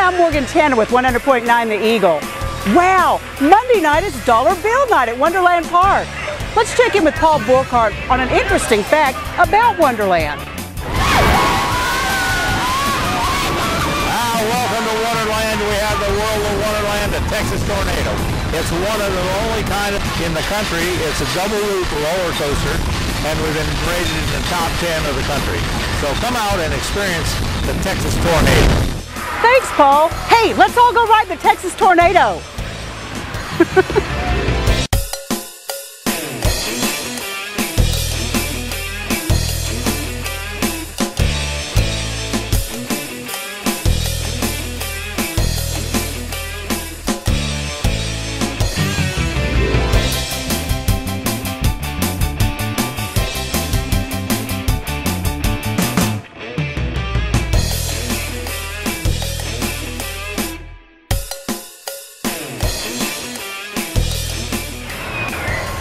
I'm Morgan Tanner with 100.9 The Eagle. Wow, Monday night is Dollar Bill Night at Wonderland Park. Let's check in with Paul Burkhart on an interesting fact about Wonderland. Welcome to Wonderland. We have the World of Wonderland, the Texas Tornado. It's one of the only kind in the country. It's a double loop roller coaster, and we've been rated in the top 10 of the country. So come out and experience the Texas Tornado. Thanks, Paul. Hey, let's all go ride the Texas Tornado.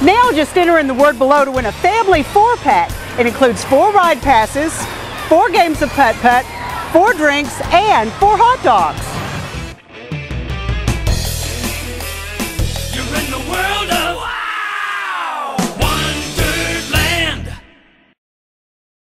Now just enter in the word below to win a family 4-pack. It includes 4 ride passes, 4 games of putt-putt, 4 drinks, and 4 hot dogs.